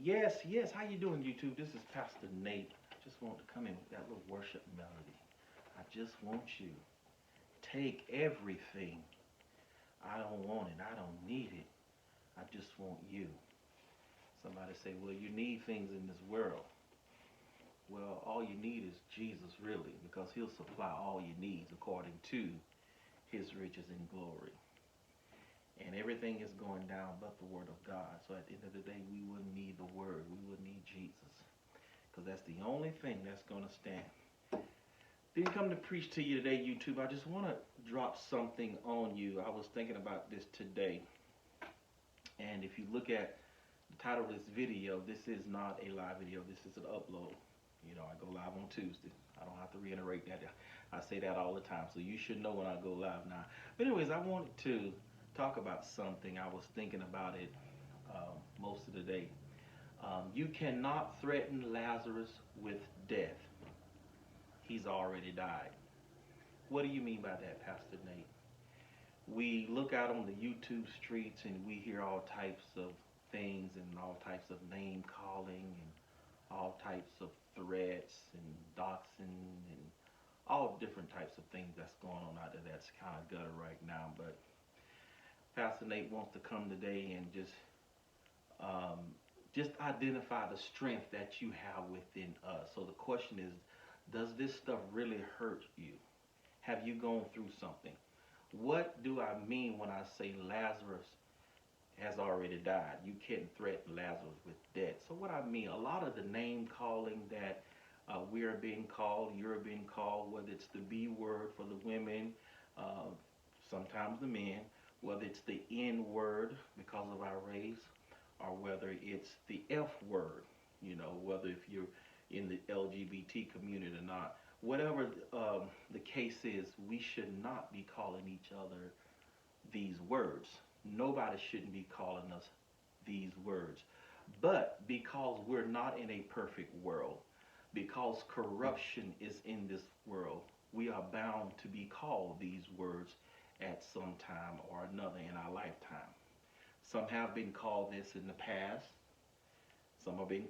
Yes, yes. How you doing, YouTube? This is Pastor Nate. I just want to come in with that little worship melody. I just want you. Take everything. I don't want it. I don't need it. I just want you. Somebody say, well, you need things in this world. Well, all you need is Jesus, really, because he'll supply all your needs according to his riches in glory. And everything is going down but the word of God. So at the end of the day, we wouldn't need the word. We would need Jesus. Because that's the only thing that's going to stand. Didn't come to preach to you today, YouTube. I just want to drop something on you. I was thinking about this today. And if you look at the title of this video, this is not a live video. This is an upload. You know, I go live on Tuesday. I don't have to reiterate that. I say that all the time. So you should know when I go live now. But anyways, I wanted to talk about something. I was thinking about it most of the day. You cannot threaten Lazarus with death. He's already died. What do you mean by that, Pastor Nate? We look out on the YouTube streets and we hear all types of things and all types of name calling and all types of threats and doxing and all different types of things that's going on out there that's kind of gutter right now. But Pastor Nate wants to come today and just identify the strength that you have within us. So the question is, does this stuff really hurt you? Have you gone through something? What do I mean when I say Lazarus has already died? You can't threaten Lazarus with death. So what I mean, a lot of the name calling that we are being called, you're being called, whether it's the B word for the women, sometimes the men, whether it's the N word because of our race, or whether it's the F word, you know, whether if you're in the LGBT community or not. Whatever the case is, we should not be calling each other these words. Nobody shouldn't be calling us these words. But because we're not in a perfect world, because corruption is in this world, we are bound to be called these words at some time or another in our lifetime. Some have been called this in the past. Some are being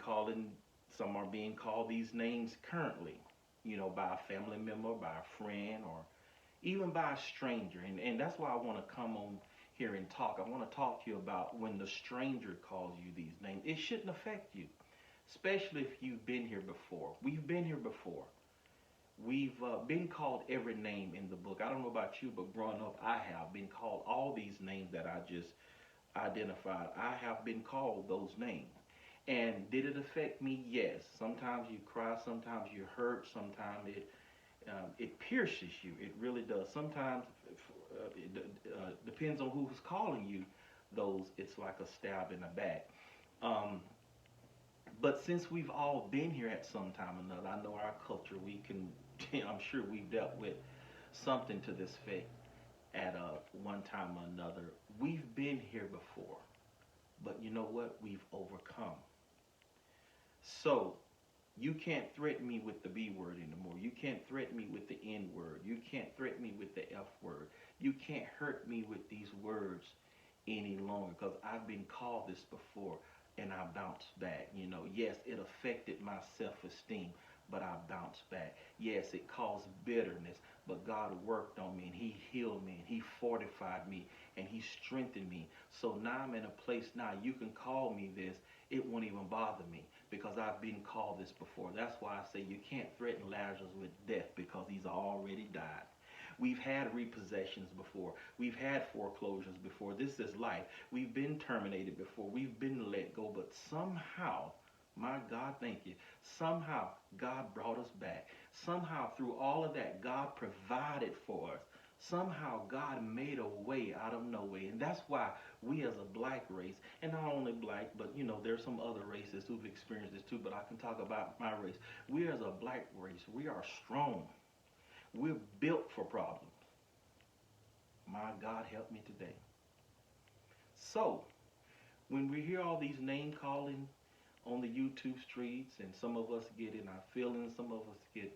called these names currently, you know, by a family member, by a friend, or even by a stranger. And that's why I want to come on here and talk. I want to talk to you about when the stranger calls you these names. It shouldn't affect you, especially if you've been here before. We've been here before. We've been called every name in the book. I don't know about you, but growing up, I have been called all these names that I just identified. I have been called those names. And did it affect me? Yes. Sometimes you cry, sometimes you hurt, sometimes it pierces you. It really does. Sometimes it depends on who's calling you those. It's like a stab in the back. But since we've all been here at some time or another, I know our culture, we can, I'm sure we've dealt with something to this effect at one time or another. We've been here before, but you know what? We've overcome. So you can't threaten me with the B word anymore. You can't threaten me with the N word. You can't threaten me with the F word. You can't hurt me with these words any longer because I've been called this before and I bounced back. You know, yes, it affected my self-esteem, but I bounced back. Yes, it caused bitterness, but God worked on me and he healed me and he fortified me and he strengthened me. So now I'm in a place now you can call me this. It won't even bother me because I've been called this before. That's why I say you can't threaten Lazarus with death because he's already died. We've had repossessions before. We've had foreclosures before. This is life. We've been terminated before. We've been let go. But somehow, my God, thank you. Somehow, God brought us back. Somehow, through all of that, God provided for us. Somehow, God made a way out of no way. And that's why we as a black race, and not only black, but, you know, there's some other races who've experienced this too, but I can talk about my race. We as a black race, we are strong. We're built for problems. My God, help me today. So, when we hear all these name calling on the YouTube streets, and some of us get in our feelings, some of us get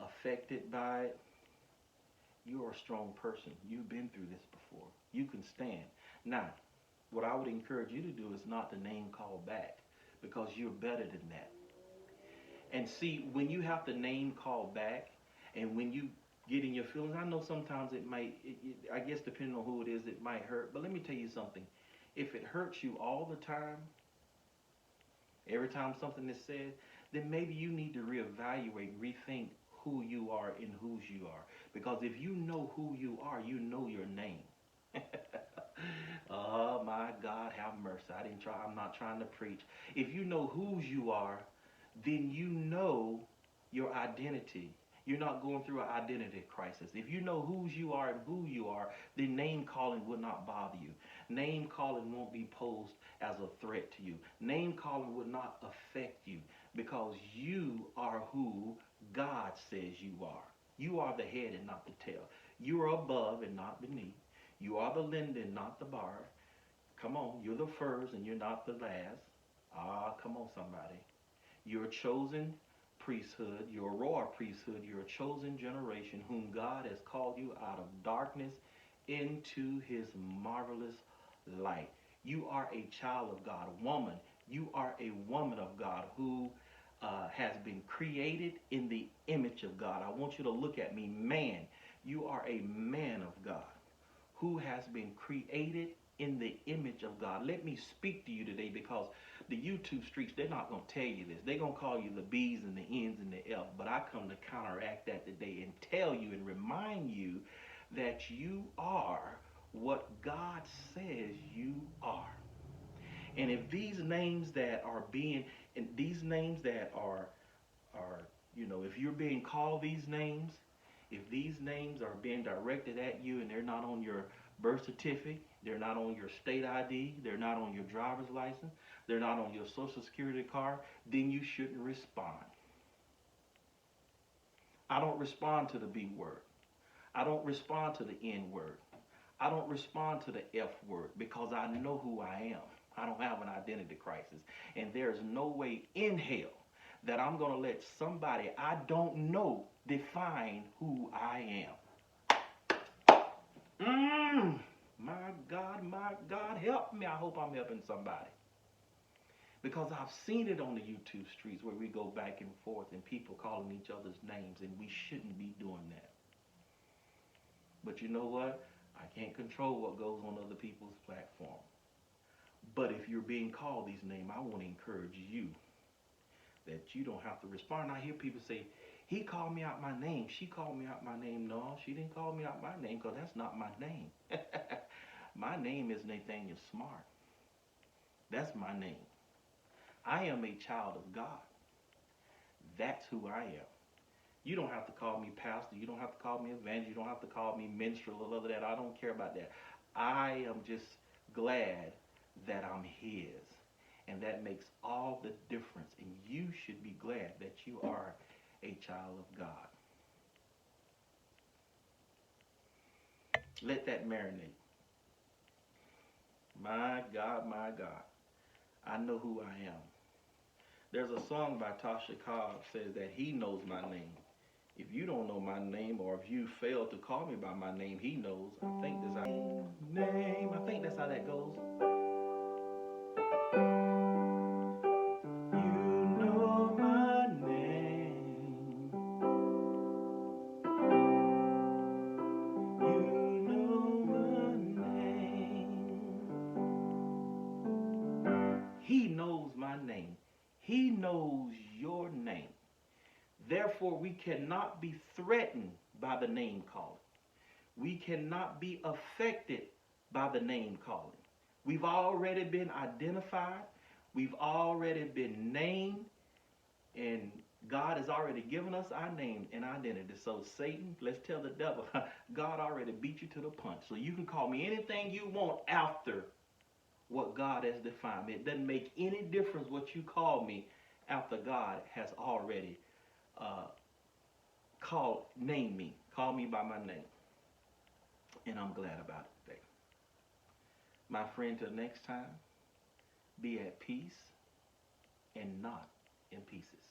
affected by it, you're a strong person. You've been through this before. You can stand. Now, what I would encourage you to do is not to name call back, because you're better than that. And see, when you have to name call back, and when you get in your feelings, I know sometimes it might, I guess depending on who it is, it might hurt. But let me tell you something. If it hurts you all the time, every time something is said, then maybe you need to reevaluate, rethink who you are and whose you are. Because if you know who you are, you know your name. Oh my God, have mercy. I'm not trying to preach. If you know whose you are, then you know your identity. You're not going through an identity crisis. If you know whose you are and who you are, then name calling will not bother you. Name calling won't be posed as a threat to you. Name calling will not affect you because you are who God says you are. You are the head and not the tail. You are above and not beneath. You are the lender and not the borrower. Come on, you're the first and you're not the last. Ah, come on, somebody. You're a chosen priesthood. You're a royal priesthood. You're a chosen generation whom God has called you out of darkness into his marvelous light. You are a child of God, a woman. You are a woman of God who has been created in the image of God. I want you to look at me, man. You are a man of God who has been created in the image of God. Let me speak to you today because the YouTube streets, they're not going to tell you this. They're going to call you the B's and the N's and the F. But I come to counteract that today and tell you and remind you that you are what God says you are. And if these names that are being, and these names that are, if you're being called these names, if these names are being directed at you and they're not on your birth certificate, they're not on your state ID, they're not on your driver's license, they're not on your social security card, then you shouldn't respond. I don't respond to the B word. I don't respond to the N word. I don't respond to the F word because I know who I am. I don't have an identity crisis. And there's no way in hell that I'm going to let somebody I don't know define who I am. My God, help me. I hope I'm helping somebody. Because I've seen it on the YouTube streets where we go back and forth and people calling each other's names, and we shouldn't be doing that. But you know what? I can't control what goes on other people's platform. But if you're being called these names, I want to encourage you that you don't have to respond. I hear people say, he called me out my name. She called me out my name. No, she didn't call me out my name because that's not my name. My name is Nathaniel Smart. That's my name. I am a child of God. That's who I am. You don't have to call me pastor. You don't have to call me evangelist. You don't have to call me minstrel or other that. I don't care about that. I am just glad that I'm his. And that makes all the difference. And you should be glad that you are a child of God. Let that marinate. My God, my God. I know who I am. There's a song by Tasha Cobbs says that he knows my name. If you don't know my name, or if you fail to call me by my name, he knows. I think that's how that goes. You know my name. You know my name. He knows my name. He knows your name. Therefore, we cannot be threatened by the name calling. We cannot be affected by the name calling. We've already been identified. We've already been named. And God has already given us our name and identity. So Satan, let's tell the devil, God already beat you to the punch. So you can call me anything you want after what God has defined. It doesn't make any difference what you call me after God has already name me. Call me by my name. And I'm glad about it today. My friend, till next time, be at peace and not in pieces.